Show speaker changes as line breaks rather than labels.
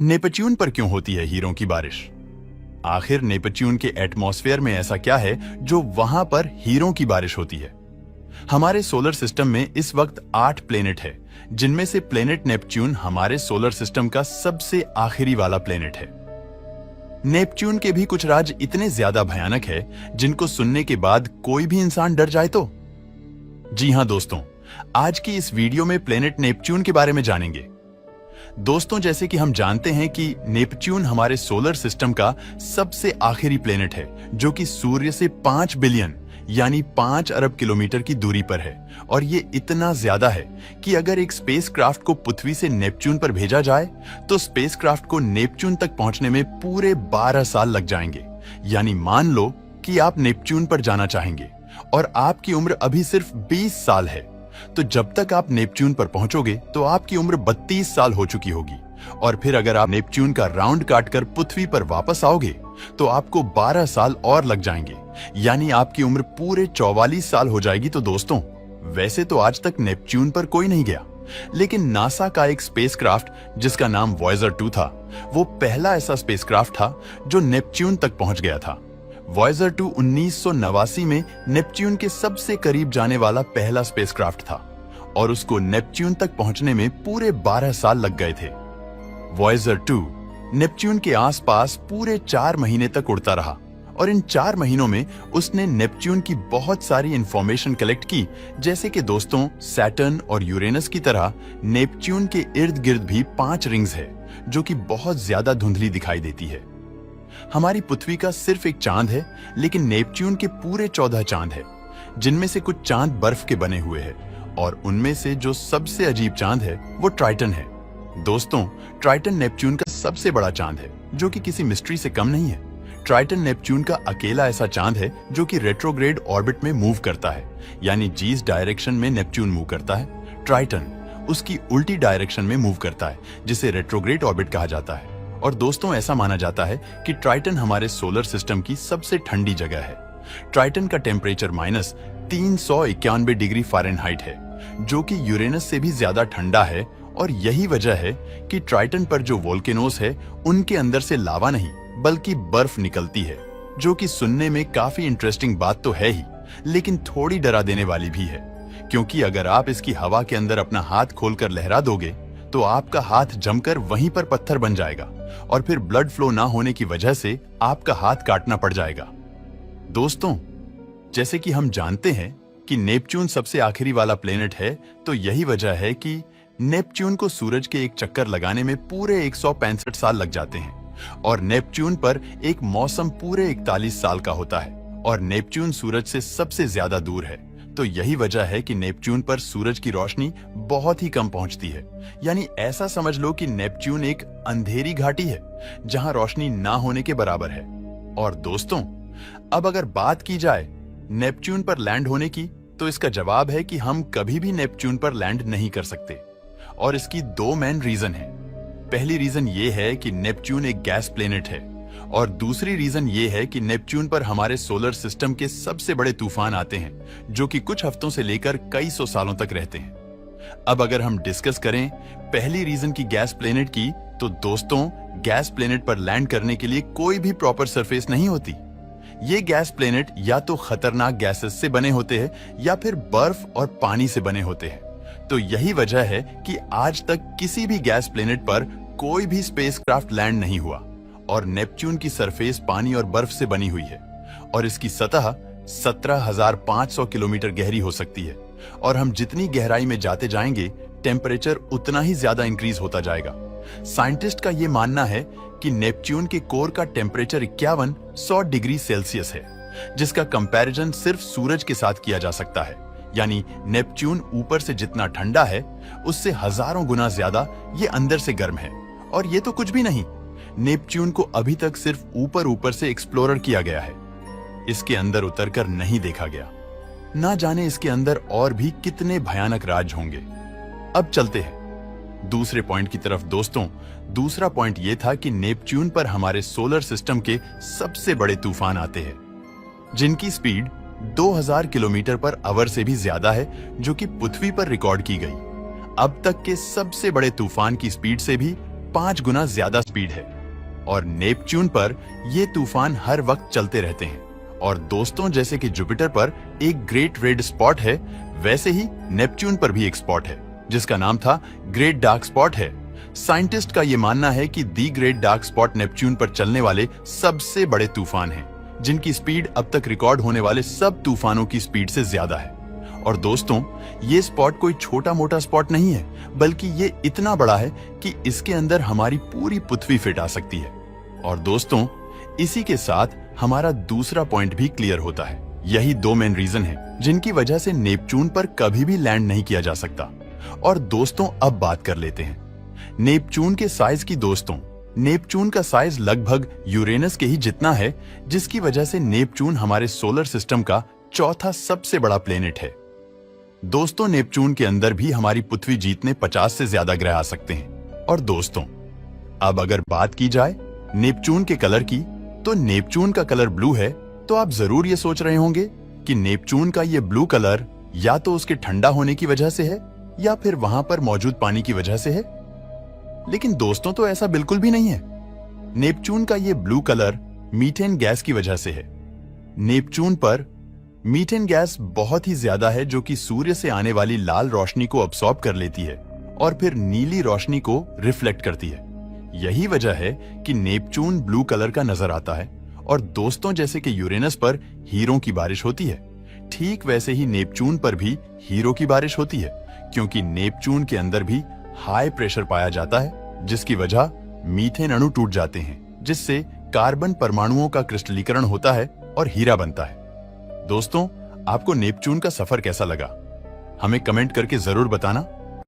Neptune पर क्यों होती है हीरों की बारिश? आखिर नेपच्यून के एटमॉस्फेयर में ऐसा क्या है जो वहां पर हीरों की बारिश होती है? हमारे सोलर सिस्टम में इस वक्त 8 प्लेनेट है, जिनमें से प्लेनेट नेपच्यून हमारे सोलर सिस्टम का सबसे आखिरी वाला प्लेनेट है। नेपच्यून के भी कुछ राज इतने ज्यादा भयानक है जिनको सुनने के बाद कोई भी इंसान डर जाए तो। जी हां दोस्तों, आज की इस वीडियो में प्लेनेट नेपच्यून के बारे में जानेंगे। दोस्तों, जैसे कि हम जानते हैं कि नेपच्यून हमारे सोलर सिस्टम का सबसे आखिरी प्लेनेट है, जो कि सूर्य से 5 बिलियन यानी 5 अरब किलोमीटर की दूरी पर है। और ये इतना ज्यादा है कि अगर एक स्पेसक्राफ्ट को पृथ्वी से नेपच्यून पर भेजा जाए तो स्पेसक्राफ्ट को नेपच्यून तक पहुंचने में पूरे 12 साल लग जाएंगे। यानी मान लो कि आप नेपच्यून पर जाना चाहेंगे और आपकी उम्र अभी सिर्फ 20 साल है, तो जब तक आप नेपच्यून पर पहुंचोगे तो आपकी उम्र 32 साल हो चुकी होगी। और फिर अगर आप नेपच्यून का राउंड काटकर पृथ्वी पर वापस आओगे तो आपको 12 साल और लग जाएंगे, यानी आपकी उम्र पूरे 44 साल हो जाएगी। तो दोस्तों, वैसे तो आज तक नेपच्यून पर कोई नहीं गया, लेकिन नासा का एक स्पेसक्राफ्ट जिसका नाम वॉयेजर 2 था, वो पहला ऐसा स्पेसक्राफ्ट था जो नेपच्यून तक पहुंच गया था। वॉयेजर 2 1989 में नेपच्यून के सबसे करीब जाने वाला पहला स्पेसक्राफ्ट था और उसको नेपच्यून तक पहुंचने में पूरे 12 साल लग गए थे। वॉयेजर 2 नेपच्यून के आसपास पूरे 4 महीने तक उड़ता रहा और इन 4 महीनों में उसने नेपच्यून की बहुत सारी इंफॉर्मेशन कलेक्ट की। जैसे कि दोस्तों, सैटर्न और यूरेनस की तरह नेपच्यून के इर्द गिर्द भी 5 रिंग्स है जो कि बहुत ज्यादा धुंधली दिखाई देती है। हमारी पृथ्वी का सिर्फ एक चांद है, लेकिन नेपच्यून के पूरे 14 चांद है, जिनमें से कुछ चांद बर्फ के बने हुए हैं और उनमें से जो सबसे अजीब चांद है वो ट्राइटन है। दोस्तों, ट्राइटन नेपच्यून का सबसे बड़ा चांद है जो कि किसी मिस्ट्री से कम नहीं है। ट्राइटन नेपच्यून का अकेला ऐसा चांद है जो कि रेट्रोग्रेड ऑर्बिट में मूव करता है, यानी जिस डायरेक्शन में नेपच्यून मूव करता है, ट्राइटन उसकी उल्टी डायरेक्शन में मूव करता है, जिसे रेट्रोग्रेड ऑर्बिट कहा जाता है। और दोस्तों, ऐसा माना जाता है कि ट्राइटन हमारे सोलर सिस्टम की सबसे ठंडी जगह है। ट्राइटन का टेम्परेचर -391 डिग्री फ़ारेनहाइट है, जो कि यूरेनस से भी ज्यादा ठंडा है। और यही वजह है कि ट्राइटन पर जो वोल्केनोस है उनके अंदर से लावा नहीं बल्कि बर्फ निकलती है, जो कि सुनने में काफी इंटरेस्टिंग बात तो है ही, लेकिन थोड़ी डरा देने वाली भी है, क्योंकि अगर आप इसकी हवा के अंदर अपना हाथ खोलकर लहरा दोगे तो आपका हाथ जमकर वहीं पर पत्थर बन जाएगा और फिर ब्लड फ्लो ना होने की वजह से आपका हाथ काटना पड़ जाएगा। दोस्तों, जैसे कि हम जानते हैं कि नेपच्यून सबसे आखिरी वाला प्लेनेट है, तो यही वजह है कि नेपच्यून को सूरज के एक चक्कर लगाने में पूरे 165 साल लग जाते हैं और नेपच्यून पर एक मौसम पूरे 41 साल का होता है और नेपच्यून सूरज से सबसे ज्यादा दूर है। तो यही वजह है कि नेपच्यून पर सूरज की रोशनी बहुत ही कम पहुंचती है। यानी ऐसा समझ लो कि नेपच्यून एक अंधेरी घाटी है जहां रोशनी ना होने के बराबर है। और दोस्तों, अब अगर बात की जाए नेपच्यून पर लैंड होने की, तो इसका जवाब है कि हम कभी भी नेपच्यून पर लैंड नहीं कर सकते और इसकी 2 मेन रीजन है। पहली रीजन ये है कि नेपच्यून एक गैस प्लेनेट है और दूसरी रीजन ये है कि नेपच्यून पर हमारे सोलर सिस्टम के सबसे बड़े तूफान आते हैं, जो कि कुछ हफ्तों से लेकर कई सौ सालों तक रहते हैं। अब अगर हम डिस्कस करें पहली रीजन की गैस प्लेनेट की, तो दोस्तों, गैस प्लेनेट पर लैंड करने के लिए कोई भी प्रॉपर सरफेस नहीं होती। ये गैस प्लेनेट या तो खतरनाक गैसेस से बने होते हैं या फिर बर्फ और पानी से बने होते हैं। तो यही वजह है कि आज तक किसी भी गैस प्लेनेट पर कोई भी स्पेसक्राफ्ट लैंड नहीं हुआ और नेपच्यून की सरफेस पानी और बर्फ से बनी हुई है और इसकी सतह 17,500 किलोमीटर गहरी हो सकती है। और हम जितनी गहराई में जाते जाएंगे, टेम्परेचर उतना ही ज्यादा इंक्रीज होता जाएगा। साइंटिस्ट का यह मानना है कि नेपच्यून के कोर का टेम्परेचर 5100 डिग्री सेल्सियस है, जिसका कंपैरिजन सिर्फ सूरज के साथ किया जा सकता है। यानी नेपच्यून ऊपर से जितना ठंडा है उससे हजारों गुना ज्यादा ये अंदर से गर्म है। और ये तो कुछ भी नहीं, नेपच्यून को अभी तक सिर्फ ऊपर से एक्सप्लोरर किया गया है, इसके अंदर उतरकर नहीं देखा गया। ना जाने इसके अंदर और भी कितने भयानक राज होंगे। अब चलते हैं दूसरे पॉइंट की तरफ। दोस्तों, दूसरा पॉइंट यह था कि नेपच्यून पर हमारे सोलर सिस्टम के सबसे बड़े तूफान आते हैं, जिनकी स्पीड 2000 किलोमीटर पर आवर से भी ज्यादा है, जो कि पृथ्वी पर रिकॉर्ड की गई। अब तक के सबसे बड़े तूफान की स्पीड से भी 5 गुना ज्यादा स्पीड है और नेपच्यून पर ये तूफान हर वक्त चलते रहते हैं। और दोस्तों, जैसे कि जुपिटर पर एक ग्रेट रेड स्पॉट है, वैसे ही नेपच्यून पर भी एक स्पॉट है जिसका नाम था ग्रेट डार्क स्पॉट है। साइंटिस्ट का यह मानना है कि the great dark spot Neptune पर चलने वाले सबसे बड़े तूफान हैं, जिनकी स्पीड अब तक रिकॉर्ड होने वाले सब तूफानों की स्पीड से ज्यादा है। और दोस्तों, ये स्पॉट कोई छोटा मोटा स्पॉट नहीं है, बल्कि ये इतना बड़ा है कि इसके अंदर हमारी पूरी पृथ्वी फिट आ सकती है। और दोस्तों, इसी के साथ हमारा दूसरा पॉइंट भी क्लियर होता है। यही 2 मेन रीजन है जिनकी वजह से नेपच्यून पर कभी भी लैंड नहीं किया जा सकता। और दोस्तों, अब बात कर लेते हैं नेपच्यून के साइज की। दोस्तों, नेपच्यून का साइज लगभग यूरेनस के ही जितना है, जिसकी वजह से नेपच्यून हमारे सोलर सिस्टम का चौथा सबसे बड़ा प्लेनेट है। दोस्तों, नेपच्यून के अंदर भी हमारी पृथ्वी जीतने 50 से ज्यादा ग्रह आ सकते हैं। और दोस्तों, अब अगर बात की जाए नेपच्यून के कलर की, तो नेपच्यून का कलर ब्लू है। तो आप जरूर ये सोच रहे होंगे कि नेपच्यून का ये ब्लू कलर या तो उसके ठंडा होने की वजह से है या फिर वहां पर मौजूद पानी की वजह से है। लेकिन दोस्तों, तो ऐसा बिल्कुल भी नहीं है। नेपच्यून का ये ब्लू कलर मीथेन गैस की वजह से है। नेपच्यून पर मीथेन गैस बहुत ही ज्यादा है, जो कि सूर्य से आने वाली लाल रोशनी को अब्सॉर्ब कर लेती है और फिर नीली रोशनी को रिफ्लेक्ट करती है। यही वजह है कि नेपच्यून ब्लू कलर का नजर आता है। और दोस्तों, जैसे कि यूरेनस पर हीरों की बारिश होती है, ठीक वैसे ही नेपच्यून पर भी हीरों की बारिश होती है, क्योंकि नेपच्यून के अंदर भी हाई प्रेशर पाया जाता है, जिसकी वजह मीथेन अणु टूट जाते हैं, जिससे कार्बन परमाणुओं का क्रिस्टलीकरण होता है और हीरा बनता है। दोस्तों, आपको नेपच्यून का सफर कैसा लगा? हमें कमेंट करके जरूर बताना।